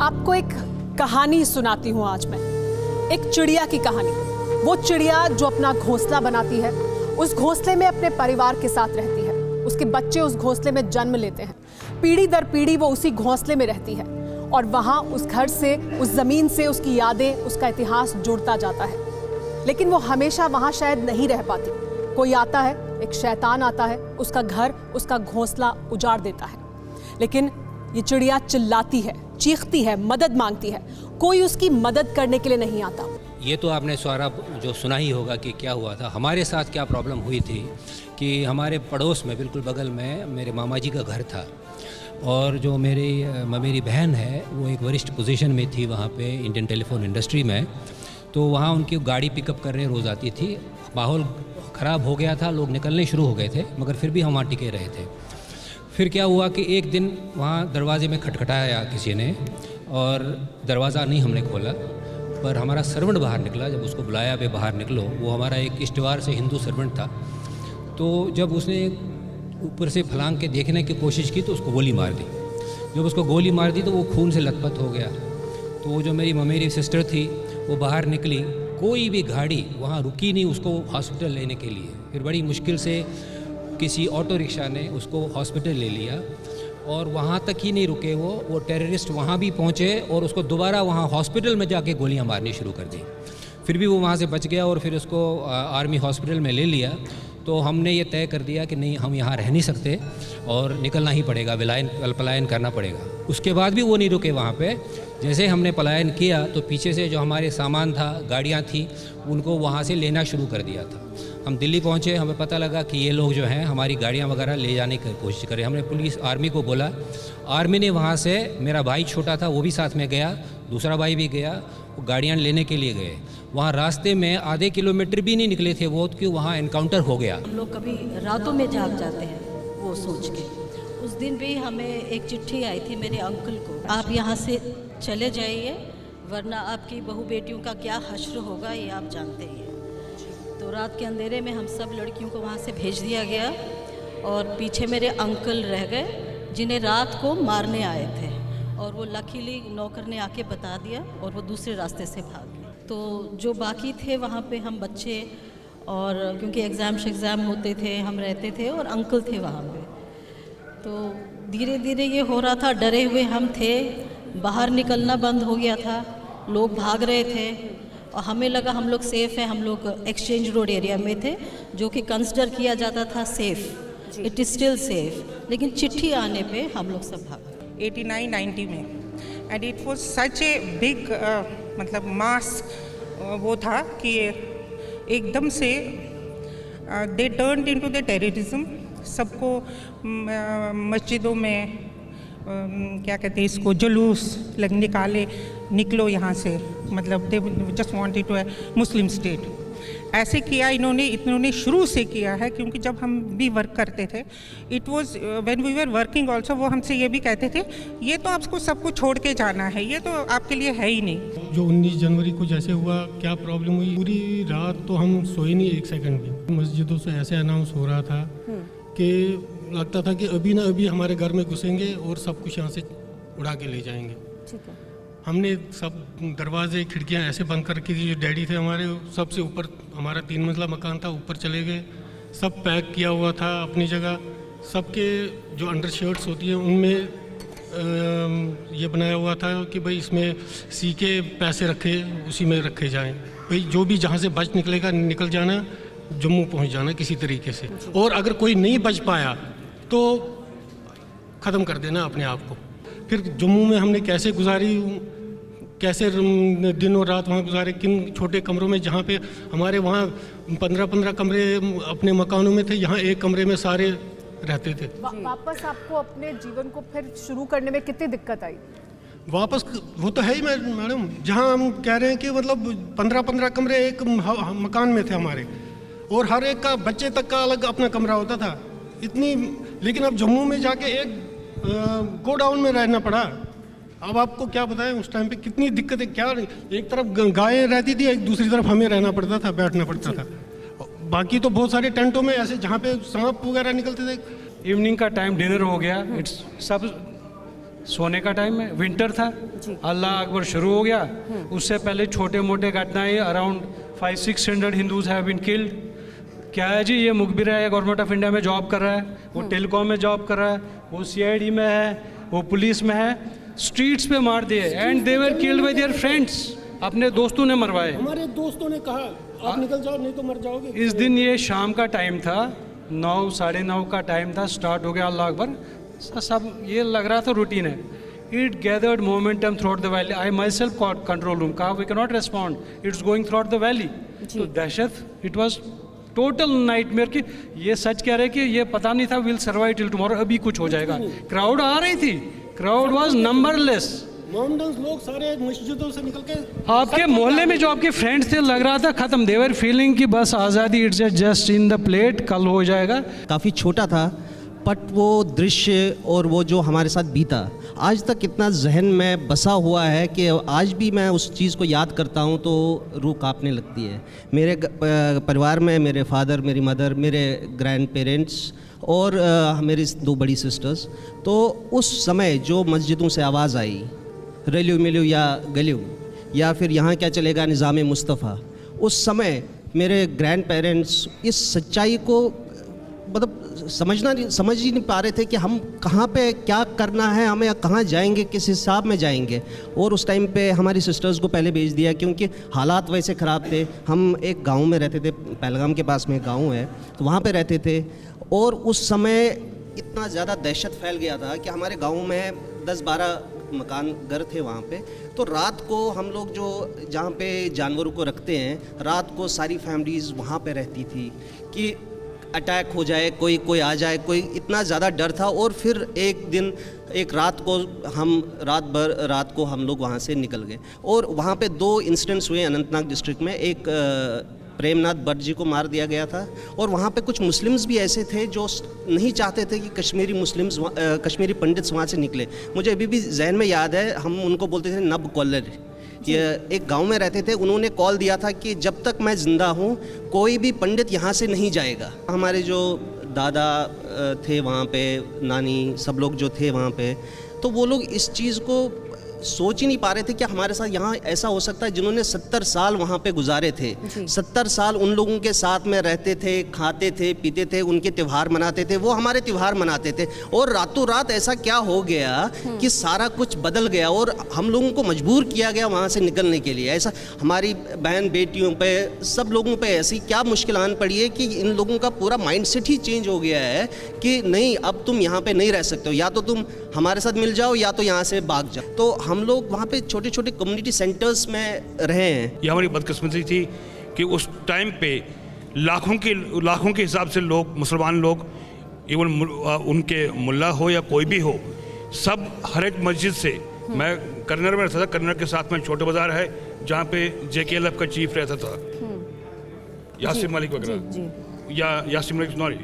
आपको एक कहानी सुनाती हूँ आज मैं, एक चिड़िया की कहानी। वो चिड़िया जो अपना घोंसला बनाती है, उस घोंसले में अपने परिवार के साथ रहती है। उसके बच्चे उस घोंसले में जन्म लेते हैं, पीढ़ी दर पीढ़ी वो उसी घोंसले में रहती है और वहाँ उस घर से, उस ज़मीन से उसकी यादें, उसका इतिहास जुड़ता जाता है। लेकिन वो हमेशा वहाँ शायद नहीं रह पाती। कोई आता है, एक शैतान आता है, उसका घर, उसका घोंसला उजाड़ देता है। लेकिन ये चिड़िया चिल्लाती है, चीखती है, मदद मांगती है, कोई उसकी मदद करने के लिए नहीं आता। ये तो आपने सारा जो सुना ही होगा कि क्या हुआ था। हमारे साथ क्या प्रॉब्लम हुई थी कि हमारे पड़ोस में बिल्कुल बगल में मेरे मामा जी का घर था और जो मेरी बहन है वो एक वरिष्ठ पोजीशन में थी वहाँ पे इंडियन टेलीफोन इंडस्ट्री में। तो वहाँ उनकी गाड़ी पिकअप करने रोज़ आती थी। माहौल ख़राब हो गया था, लोग निकलने शुरू हो गए थे, मगर फिर भी हम वहाँ टिके रहे थे। फिर क्या हुआ कि एक दिन वहाँ दरवाजे में खटखटाया किसी ने और दरवाज़ा नहीं हमने खोला, पर हमारा सर्वेंट बाहर निकला। जब उसको बुलाया वे बाहर निकलो, वो हमारा एक इष्टवार से हिंदू सर्वेंट था। तो जब उसने ऊपर से फलांग के देखने की कोशिश की तो उसको गोली मार दी। जब उसको गोली मार दी तो वो खून से लथपथ हो गया। तो वो जो मेरी सिस्टर थी वो बाहर निकली, कोई भी गाड़ी वहाँ रुकी नहीं उसको हॉस्पिटल लेने के लिए। फिर बड़ी मुश्किल से किसी ऑटो रिक्शा ने उसको हॉस्पिटल ले लिया और वहाँ तक ही नहीं रुके वो टेररिस्ट वहाँ भी पहुँचे और उसको दोबारा वहाँ हॉस्पिटल में जाके गोलियाँ मारनी शुरू कर दी। फिर भी वो वहाँ से बच गया और फिर उसको आर्मी हॉस्पिटल में ले लिया। तो हमने ये तय कर दिया कि नहीं, हम यहाँ रह नहीं सकते और निकलना ही पड़ेगा, पलायन करना पड़ेगा। उसके बाद भी वो नहीं रुके वहाँ पे। जैसे हमने पलायन किया तो पीछे से जो हमारे सामान था, गाड़ियाँ थी, उनको वहाँ से लेना शुरू कर दिया था। हम दिल्ली पहुँचे, हमें पता लगा कि ये लोग जो हैं हमारी गाड़ियाँ वगैरह ले जाने की कोशिश करें। हमने पुलिस आर्मी को बोला, आर्मी ने वहाँ से, मेरा भाई छोटा था वो भी साथ में गया, दूसरा भाई भी गया, वो गाड़ियाँ लेने के लिए गए। वहाँ रास्ते में आधे किलोमीटर भी नहीं निकले थे वो कि वहाँ एनकाउंटर हो गया। हम लोग कभी रातों में जाग जाते हैं वो सोच के। उस दिन भी हमें एक चिट्ठी आई थी मेरे अंकल को, आप यहाँ से चले जाइए वरना आपकी बहू बेटियों का क्या हश्र होगा ये आप जानते ही हैं। तो रात के अंधेरे में हम सब लड़कियों को वहाँ से भेज दिया गया और पीछे मेरे अंकल रह गए जिन्हें रात को मारने आए थे और वो लकीली नौकर ने आके बता दिया और वो दूसरे रास्ते से भाग गए। तो जो बाकी थे वहाँ पे हम बच्चे, और क्योंकि एग्ज़ाम होते थे, हम रहते थे और अंकल थे वहाँ पे। तो धीरे धीरे ये हो रहा था, डरे हुए हम थे, बाहर निकलना बंद हो गया था, लोग भाग रहे थे और हमें लगा हम लोग सेफ़ हैं। हम लोग एक्सचेंज रोड एरिया में थे जो कि कंसिडर किया जाता था safe, it is still safe. लेकिन चिट्ठी आने पे हम लोग सब भाग 89-90 में, and it was such a big मतलब मास वो था कि एकदम से दे टर्न्ड इनटू द टेररिज्म। सबको मस्जिदों में क्या कहते हैं इसको, जुलूस निकाले, निकलो यहाँ से, मतलब they just wanted to Muslim state. ऐसे किया इन्होंने शुरू से किया है, क्योंकि जब हम भी वर्क करते थे, it was when we were working also, वो हमसे ये भी कहते थे ये तो आपको सबको छोड़ के जाना है, ये तो आपके लिए है ही नहीं। जो 19 जनवरी को जैसे हुआ, क्या प्रॉब्लम हुई, पूरी रात तो हम सोए नहीं एक सेकंड भी। मस्जिदों से ऐसे अनाउंस हो रहा था कि लगता था कि अभी ना अभी हमारे घर में घुसेंगे और सब कुछ यहाँ से उड़ा के ले जाएंगे। ठीक है। हमने सब दरवाजे खिड़कियाँ ऐसे बंद करके, जो डैडी थे हमारे, सबसे ऊपर, हमारा 3 मंजिला मकान था, ऊपर चले गए। सब पैक किया हुआ था अपनी जगह। सबके जो अंडर शर्ट्स होती हैं उनमें ये बनाया हुआ था कि भाई इसमें सी के पैसे रखे, उसी में रखे जाएं। भाई जो भी जहाँ से बच निकलेगा निकल जाना, जम्मू पहुँच जाना किसी तरीके से, और अगर कोई नहीं बच पाया तो ख़त्म कर देना अपने आप को। फिर जम्मू में हमने कैसे गुजारी, कैसे दिन और रात वहाँ गुजारे, किन छोटे कमरों में, जहाँ पे हमारे वहाँ 15-15 कमरे अपने मकानों में थे, यहाँ एक कमरे में सारे रहते थे। वापस आपको अपने जीवन को फिर शुरू करने में कितनी दिक्कत आई? वापस वो तो है ही मैडम, जहाँ हम कह रहे हैं कि मतलब 15-15 कमरे एक मकान में थे हमारे, और हर एक का, बच्चे तक का अलग अपना कमरा होता था इतनी। लेकिन अब जम्मू में जाके एक गोडाउन में रहना पड़ा। अब आपको क्या बताएं उस टाइम पे कितनी दिक्कतें, क्या एक तरफ गायें रहती थी, एक दूसरी तरफ हमें रहना पड़ता था, बैठना पड़ता था। बाकी तो बहुत सारे टेंटों में ऐसे जहाँ पे सांप वगैरह निकलते थे। इवनिंग का टाइम डिनर हो गया, इट्स सब सोने का टाइम है, विंटर था, अल्लाह अकबर शुरू हो गया। उससे पहले छोटे मोटे घटनाएं, around 500-600 Hindus have been killed. क्या है जी, ये मुखबिर है, गवर्नमेंट ऑफ इंडिया में जॉब कर रहा है, वो टेलीकॉम में जॉब कर रहा है, वो CID में है, वो पुलिस में है, स्ट्रीट्स पे मार दिए and they were killed by their friends. अपने दोस्तों ने मरवाए। हमारे दोस्तों ने कहा आप निकल जाओ नहीं तो मर जाओगे। इस दिन ये शाम का टाइम था, 9 साढ़े 9 का टाइम था, स्टार्ट हो गया अल्लाह अकबर, सब ये लग रहा था रूटीन है। It gathered momentum throughout the valley. I myself caught control room. कहा we cannot respond. It's going throughout the valley. तो दहशत, it was total nightmare कि ये सच कह रहे कि ये पता नहीं था we'll survive till tomorrow, अभी कुछ हो जाएगा। क्राउड आ रही थी, क्राउड was numberless. मोहम्मदन लोग सारे मस्जिदों से निकल के आपके मोहल्ले में जो आपके फ्रेंड्स थे, लग रहा था खत्म, they were feeling कि बस आज़ादी it's just in the plate, कल हो जाएगा। काफ़ी छोटा था, बट वो दृश्य और वो जो हमारे साथ बीता आज तक इतना जहन में बसा हुआ है कि आज भी मैं उस चीज़ को याद करता हूँ तो रूह कांपने लगती है। मेरे परिवार में मेरे फादर, मेरी मदर, मेरे ग्रैंड पेरेंट्स और मेरी 2 बड़ी सिस्टर्स, तो उस समय जो मस्जिदों से आवाज़ आई, रलियो मिलियो या गलियो, या फिर यहाँ क्या चलेगा निज़ाम मुस्तफ़ा, उस समय मेरे ग्रैंड पेरेंट्स इस सच्चाई को मतलब समझ ही नहीं पा रहे थे कि हम कहाँ पे क्या करना है, हमें कहाँ जाएंगे, किस हिसाब में जाएंगे। और उस टाइम पे हमारी सिस्टर्स को पहले भेज दिया क्योंकि हालात वैसे ख़राब थे। हम एक गांव में रहते थे, पहलगाम के पास में एक गांव है, तो वहाँ पे रहते थे। और उस समय इतना ज़्यादा दहशत फैल गया था कि हमारे गाँव में 10-12 मकान घर थे वहाँ पे। तो रात को हम लोग जो जहाँ पे जानवरों को रखते हैं, रात को सारी फैमिलीज़ वहाँ पे रहती थी कि अटैक हो जाए, कोई आ जाए, कोई इतना ज़्यादा डर था। और फिर एक रात को हम लोग वहाँ से निकल गए और वहाँ पे 2 इंसिडेंट्स हुए अनंतनाग डिस्ट्रिक्ट में। एक प्रेमनाथ भट्ट जी को मार दिया गया था और वहाँ पे कुछ मुस्लिम्स भी ऐसे थे जो नहीं चाहते थे कि कश्मीरी पंडित्स वहाँ से निकले। मुझे अभी भी जहन में याद है, हम उनको बोलते थे नब कॉलर। ये एक गांव में रहते थे, उन्होंने कॉल दिया था कि जब तक मैं ज़िंदा हूँ कोई भी पंडित यहाँ से नहीं जाएगा। हमारे जो दादा थे वहाँ पे, नानी, सब लोग जो थे वहाँ पे, तो वो लोग इस चीज़ को सोच ही नहीं पा रहे थे कि हमारे साथ यहाँ ऐसा हो सकता है। जिन्होंने 70 साल वहाँ पे गुजारे थे, 70 साल उन लोगों के साथ में रहते थे, खाते थे, पीते थे, उनके त्यौहार मनाते थे, वो हमारे त्यौहार मनाते थे। और रातों रात ऐसा क्या हो गया कि सारा कुछ बदल गया और हम लोगों को मजबूर किया गया वहाँ से निकलने के लिए। ऐसा हमारी बहन बेटियों पे, सब लोगों पे ऐसी क्या मुश्किल आन पड़ी है कि इन लोगों का पूरा माइंडसेट ही चेंज हो गया है कि नहीं, अब तुम यहाँ पे नहीं रह सकते हो, या तो तुम हमारे साथ मिल जाओ या तो यहाँ से भाग जाओ। तो हम लोग वहाँ पे छोटे छोटे कम्युनिटी सेंटर्स में रहे हैं। ये हमारी बदकिस्मती थी कि उस टाइम पे लाखों के हिसाब से लोग, मुसलमान लोग, इवन उनके मुल्ला हो या कोई भी हो, सब हर एक मस्जिद से, मैं कन्नड़ में रहता था, कन्नड़ के साथ में छोटे बाज़ार है जहाँ पे JKLF का चीफ रहता था, यासिम मलिक वगैरह, या यासिम मलिक नॉरी,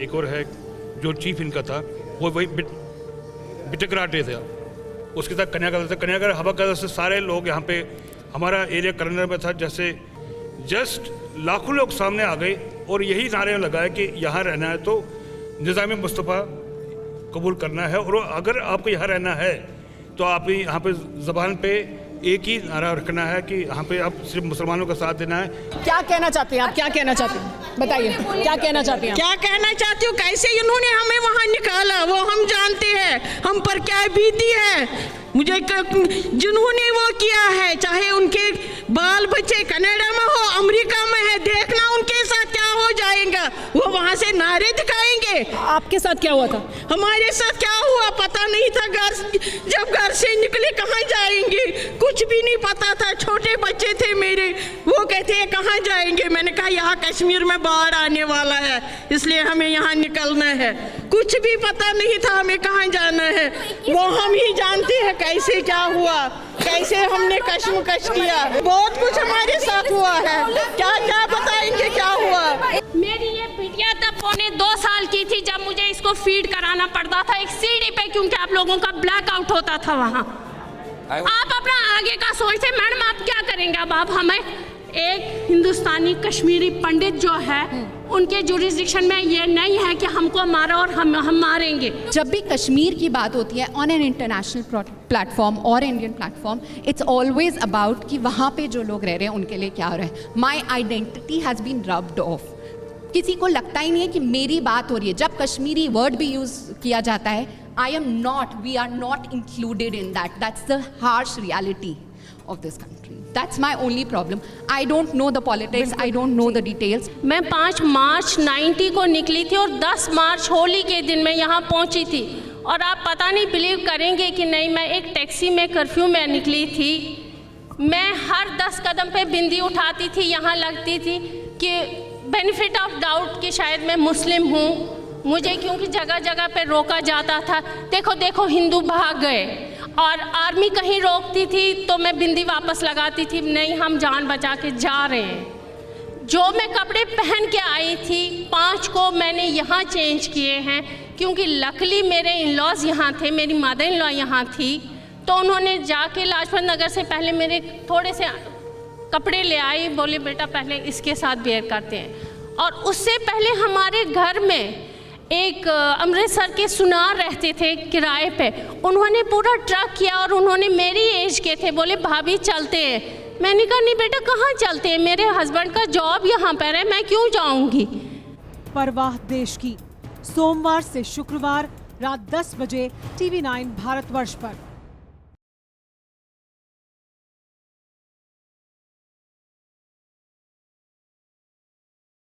एक और है जो चीफ इनका था, वो वही बिटकराटे थे, उसके साथ कन्यागर हवा कदर से सारे लोग यहाँ पे, हमारा एरिया कन्नड़ में था, जैसे जस्ट लाखों लोग सामने आ गए और यही नारे लगाए कि यहाँ रहना है तो निज़ाम मुस्तफ़ा कबूल करना है, और अगर आपको यहाँ रहना है तो आप यहाँ पे ज़बान पे एक ही नारा रखना है कि यहाँ पे आप सिर्फ मुसलमानों का साथ देना है। क्या कहना चाहती हैं आप, क्या कहना चाहती हैं, बताइए क्या कहना चाहती हैं? क्या कहना चाहती हूँ, कैसे इन्होंने हमें वहाँ निकाला वो हम जानते हैं, हम पर क्या बीती है। मुझे जिन्होंने वो किया है, चाहे उनके बाल बच्चे कनाडा में हो, अमेरिका में है, देखना उनके साथ क्या हो जाएगा। वो वहाँ से नारे दिखाएंगे। आपके साथ क्या हुआ था? हमारे साथ क्या हुआ पता नहीं था। जब घर से निकले कहाँ जाएंगे कुछ भी नहीं पता था। छोटे बच्चे थे मेरे, वो कहते हैं कहाँ जाएंगे। मैंने कहा यहाँ कश्मीर में बाढ़ आने वाला है, इसलिए हमें यहाँ निकलना है। कुछ भी पता नहीं था हमें कहाँ जाना है, वो हम ही जानते हैं कैसे क्या हुआ, कैसे हमने कश्मकश किया। बहुत कुछ हमारे साथ हुआ है, क्या क्या बताएंगे क्या हुआ। मेरी ये बिटिया तब 2.25 साल की थी जब मुझे इसको फीड कराना पड़ता था एक सीढ़ी पे, क्योंकि आप लोगों का ब्लैकआउट होता था वहाँ। आप अपना आगे का सोचते, मैडम आप क्या करेंगे। अब आप हमें एक हिंदुस्तानी कश्मीरी पंडित जो है उनके जुरिस्डिक्शन में ये नहीं है कि हमको मारा और हम मारेंगे। जब भी कश्मीर की बात होती है ऑन एन इंटरनेशनल प्लेटफॉर्म और Indian platform, it's always about कि वहाँ पे जो लोग रह रहे हैं उनके लिए क्या हो रहा है। My identity has been rubbed off. किसी को लगता ही नहीं है कि मेरी बात हो रही है। जब कश्मीरी वर्ड भी यूज़ किया जाता है, I am not, we are not included in that. That's the harsh reality of this country. That's my only problem. I don't know the politics. I don't know the details. मैं 5 मार्च 90 को निकली थी और 10 मार्च होली के दिन मैं यहाँ पहुँची थी। और आप पता नहीं बिलीव करेंगे कि नहीं, मैं एक टैक्सी में कर्फ्यू में निकली थी। मैं हर 10 कदम पे बिंदी उठाती थी, यहाँ लगती थी कि बेनिफिट ऑफ डाउट कि शायद मैं मुस्लिम हूँ मुझे, क्योंकि जगह जगह पे रोका जाता था। देखो देखो हिंदू भाग गए, और आर्मी कहीं रोकती थी तो मैं बिंदी वापस लगाती थी, नहीं हम जान बचा के जा रहे हैं। जो मैं कपड़े पहन के आई थी 5 को मैंने यहाँ चेंज किए हैं, क्योंकि लकली मेरे इन लॉज यहाँ थे, मेरी मदर इन लॉ यहाँ थी, तो उन्होंने जाके लाजपत नगर से पहले मेरे थोड़े से कपड़े ले आई, बोले बेटा पहले इसके साथ वेयर करते हैं। और उससे पहले हमारे घर में एक अमृतसर के सुनार रहते थे किराए पे, उन्होंने पूरा ट्रक किया और उन्होंने मेरी एज के थे, बोले भाभी चलते हैं। मैंने कहा नहीं बेटा कहाँ चलते हैं, मेरे हस्बैंड का जॉब यहाँ पर है, मैं क्यों जाऊँगी। परवाह देश की, सोमवार से शुक्रवार रात 10 बजे TV9 भारतवर्ष पर।